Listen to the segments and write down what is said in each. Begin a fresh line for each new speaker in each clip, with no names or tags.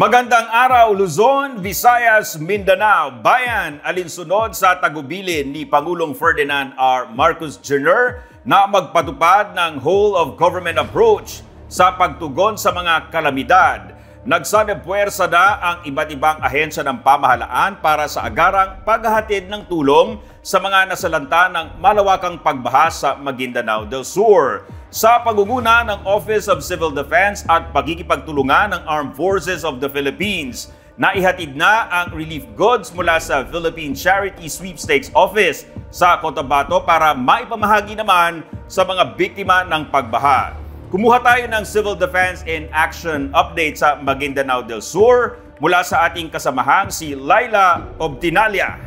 Magandang araw Luzon, Visayas, Mindanao, bayan alinsunod sa tagubilin ni Pangulong Ferdinand R. Marcos Jr. na magpatupad ng whole of government approach sa pagtugon sa mga kalamidad. Nagsanebpuwersa na ang iba't ibang ahensya ng pamahalaan para sa agarang paghahatid ng tulong sa mga nasalanta ng malawakang pagbaha sa Maguindanao del Sur. Sa pangunguna ng Office of Civil Defense at pagkikipagtulungan ng Armed Forces of the Philippines, naihatid na ang relief goods mula sa Philippine Charity Sweepstakes Office sa Cotabato para maipamahagi naman sa mga biktima ng pagbaha. Kumuha tayo ng Civil Defense in Action update sa Maguindanao del Sur mula sa ating kasamahang si Laila Obtinalia.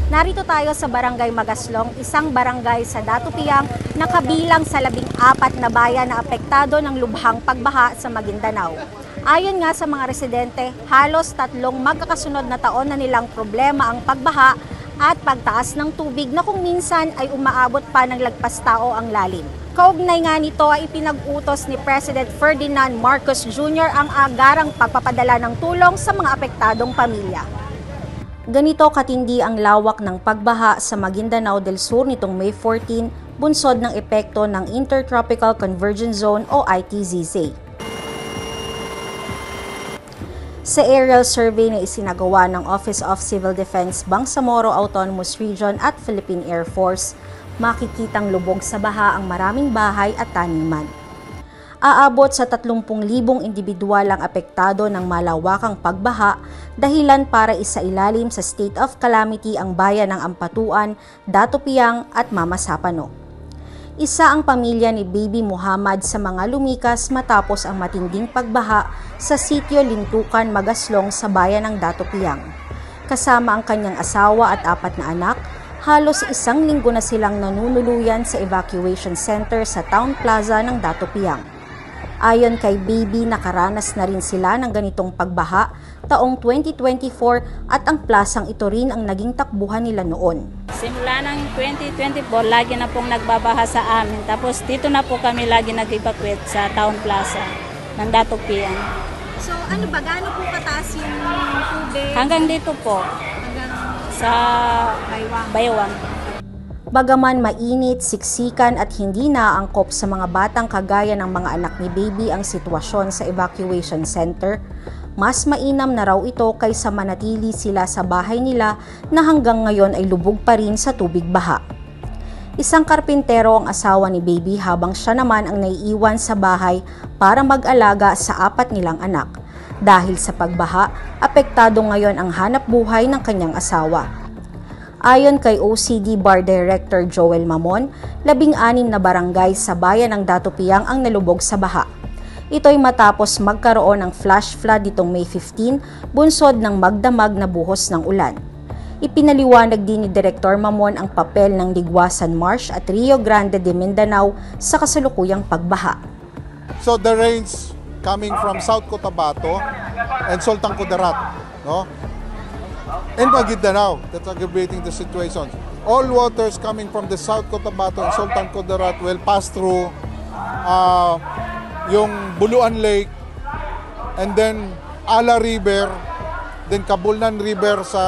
Narito tayo sa Barangay Magaslong, isang barangay sa Datupiang na kabilang sa 14 na bayan na apektado ng lubhang pagbaha sa Maguindanao. Ayon nga sa mga residente, halos 3 magkakasunod na taon na nilang problema ang pagbaha at pagtaas ng tubig na kung minsan ay umaabot pa ng lagpas tao ang lalim. Kaugnay nga nito ay ipinag-utos ni President Ferdinand Marcos Jr. ang agarang pagpapadala ng tulong sa mga apektadong pamilya. Ganito katindi ang lawak ng pagbaha sa Maguindanao del Sur nitong May 14, bunsod ng epekto ng Intertropical Convergence Zone o ITZZ. Sa aerial survey na isinagawa ng Office of Civil Defense, Bangsamoro Autonomous Region at Philippine Air Force, makikitang lubog sa baha ang maraming bahay at taniman. Aabot sa 30,000 individual ang apektado ng malawakang pagbaha, dahilan para isailalim sa state of calamity ang bayan ng Ampatuan, Datupiang at Mama Sapano. Isa ang pamilya ni Baby Muhammad sa mga lumikas matapos ang matinding pagbaha sa sitio Lintukan, Magaslong sa bayan ng Datupiang. Kasama ang kanyang asawa at 4 na anak, halos 1 linggo na silang nanunuluyan sa evacuation center sa Town Plaza ng Datupiang. Ayon kay Baby, nakaranas na rin sila ng ganitong pagbaha taong 2024 at ang plasang ito rin ang naging takbuhan nila noon.
Simula ng 2024, lagi na pong nagbabaha sa amin. Tapos dito na po kami lagi nag-evacuate sa Town Plaza ng Datupiang.
So ano ba, gaano po kataas yung tubig?
Hanggang dito po, sa Baywang.
Bagaman mainit, siksikan at hindi naaangkop sa mga batang kagaya ng mga anak ni Baby ang sitwasyon sa evacuation center, mas mainam na raw ito kaysa manatili sila sa bahay nila na hanggang ngayon ay lubog pa rin sa tubig baha. Isang karpintero ang asawa ni Baby habang siya naman ang naiiwan sa bahay para mag-alaga sa 4 nilang anak. Dahil sa pagbaha, apektado ngayon ang hanap buhay ng kanyang asawa. Ayon kay OCD Bar Director Joel Mamon, 16 na barangay sa bayan ng Datupiang ang nalubog sa baha. Ito'y matapos magkaroon ng flash flood nitong May 15, bunsod ng magdamag na buhos ng ulan. Ipinaliwanag din ni Director Mamon ang papel ng Ligwasan Marsh at Rio Grande de Mindanao sa kasalukuyang pagbaha.
So the rains coming from South Cotabato and Sultan Kudarat, no? And Maguindanao, that's aggravating the situation. All waters coming from the South Cotabato and Sultan Kudarat will pass through yung Buluan Lake and then Ala River, then Cabulnan River sa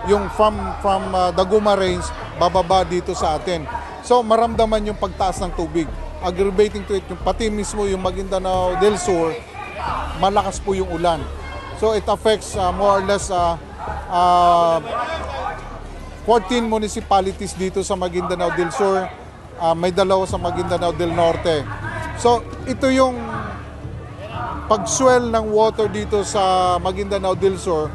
yung from Daguma Range bababa dito sa atin. So maramdaman yung pagtaas ng tubig. Aggravating to it, yung pati mismo yung Maguindanao del Sur, malakas po yung ulan. So it affects more or less 14 municipalities dito sa Maguindanao del Sur, may 2 sa Maguindanao del Norte. So ito yung pag-swell ng water dito sa Maguindanao del Sur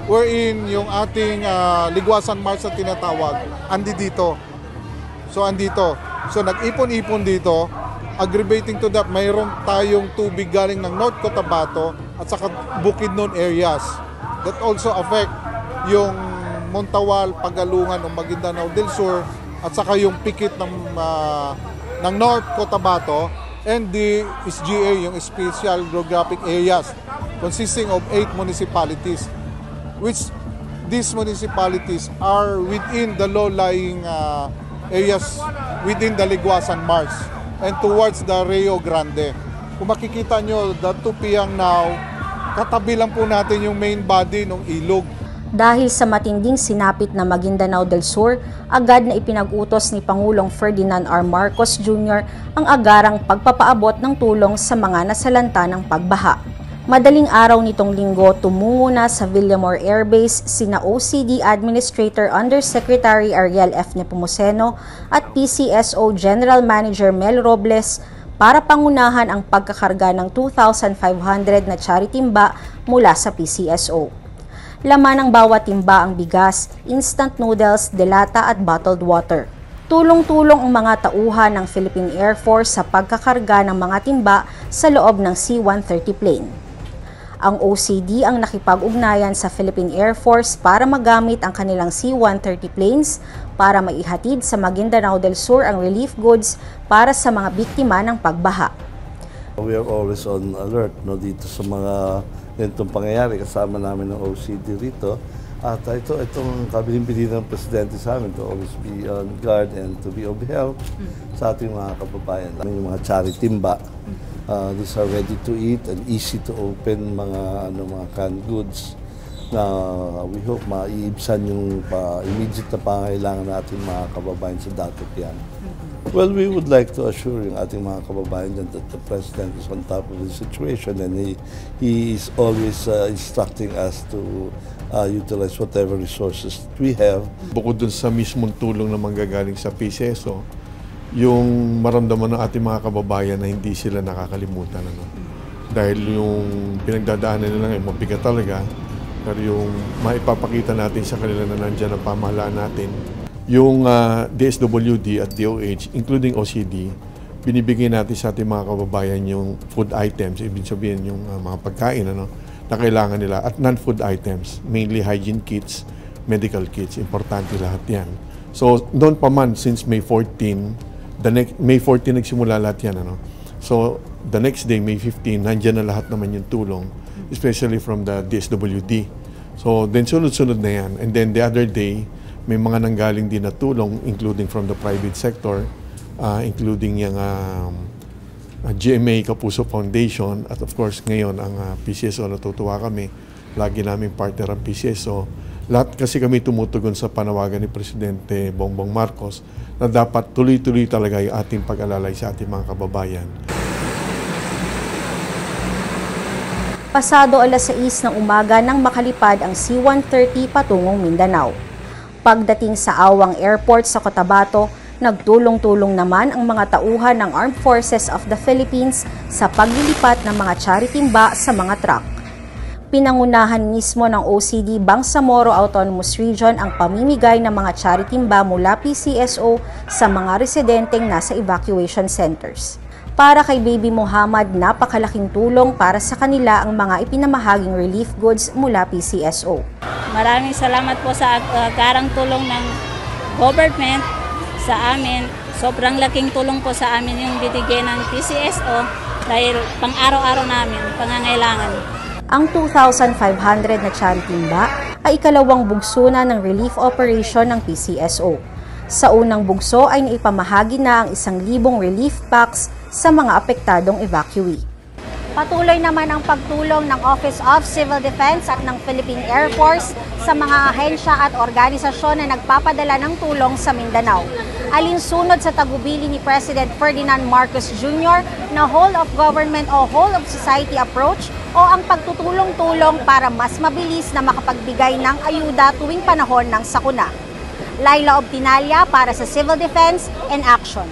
wherein yung ating Ligwasan Marsh na tinatawag andito. So andito. So nag-ipon-ipon dito, aggravating to that, mayroon tayong tubig galing ng North Cotabato at saka Bukidnon areas that also affect yung Montawal, Pagalungan o Maguindanao del Sur at saka yung pikit ng North Cotabato and the SGA, yung Special Geographic Areas, consisting of 8 municipalities, which these municipalities are within the low-lying areas within the Ligwasan Marsh and towards the Rio Grande. Kung makikita nyo, the 2 p.m. now, katabi lang po natin yung main body ng ilog.
Dahil sa matinding sinapit na Maguindanao del Sur, agad na ipinag-utos ni Pangulong Ferdinand R. Marcos Jr. ang agarang pagpapaabot ng tulong sa mga nasalanta ng pagbaha. Madaling araw nitong linggo, tumungo na sa Villamor Air Base sina OCD Administrator Undersecretary Ariel F. Nepomuceno at PCSO General Manager Mel Robles para pangunahan ang pagkakarga ng 2,500 na charity timba mula sa PCSO. Laman ng bawat timba ang bigas, instant noodles, delata at bottled water. Tulong-tulong ang mga tauhan ng Philippine Air Force sa pagkakarga ng mga timba sa loob ng C-130 plane. Ang OCD ang nakipag-ugnayan sa Philippine Air Force para magamit ang kanilang C-130 planes para maihatid sa Maguindanao del Sur ang relief goods para sa mga biktima ng pagbaha.
We are always on alert dito sa mga ganitong pangyayari. Kasama namin ng OCD rito. At itong kabilin-bilin ng Presidente sa amin to always be on guard and to be of help sa ating mga kababayan. Yung mga charity timba, these are ready to eat and easy to open mga canned goods na we hope maiibsan yung immediate na pangailangan natin mga kababayan sa datot yan. Well, we would like to assure yung ating mga kababayan that the President is on top of the situation and he is always instructing us to utilize whatever resources we have.
Bukod dun sa mismong tulong na manggagaling sa PCSO, yung maramdaman ng ating mga kababayan na hindi sila nakakalimutan. Dahil yung pinagdadaanan nila ngayon, mabigat talaga, pero yung maipapakita natin sa kanila na nandiyan ang pamahalaan natin, yung DSWD at DOH, including OCD, binibigay natin sa ating mga kababayan yung food items, ibig sabihin yung mga pagkain na kailangan nila, at non-food items, mainly hygiene kits, medical kits, importante lahat yan. So, noon pa man, since May 14, May 14 nagsimula lahat yan. So, the next day, May 15, nandyan na lahat naman yung tulong, especially from the DSWD. So, then sunod-sunod na yan. And then the other day, may mga nanggaling din na tulong, including from the private sector, including yung GMA Kapuso Foundation, at of course ngayon ang PCSO, natutuwa kami, lagi namin partner ang PCSO. Lahat kasi kami tumutugon sa panawagan ni Presidente Bongbong Marcos na dapat tuloy-tuloy talaga yung ating pag-alalay sa ating mga kababayan.
Pasado alas 6 ng umaga nang makalipad ang C-130 patungong Mindanao. Pagdating sa Awang Airport sa Cotabato, nagtulong-tulong naman ang mga tauhan ng Armed Forces of the Philippines sa paglilipat ng mga charity timba sa mga truck. Pinangunahan mismo ng OCD Bangsamoro Autonomous Region ang pamimigay ng mga charity timba mula PCSO sa mga residenteng nasa evacuation centers. Para kay Baby Muhammad, napakalaking tulong para sa kanila ang mga ipinamahaging relief goods mula PCSO.
Maraming salamat po sa agarang tulong ng government sa amin. Sobrang laking tulong po sa amin yung binigay ng PCSO dahil pang-araw-araw namin, pangangailangan.
Ang 2,500 na charity timba ay ikalawang bugso na ng relief operation ng PCSO. Sa unang bugso ay naipamahagi na ang 1,000 relief packs sa mga apektadong evacuee. Patuloy naman ang pagtulong ng Office of Civil Defense at ng Philippine Air Force sa mga ahensya at organisasyon na nagpapadala ng tulong sa Mindanao. Alinsunod sa tagubili ni President Ferdinand Marcos Jr. na whole of government o whole of society approach o ang pagtutulong-tulong para mas mabilis na makapagbigay ng ayuda tuwing panahon ng sakuna. Laila Obtinalia para sa Civil Defense in Action.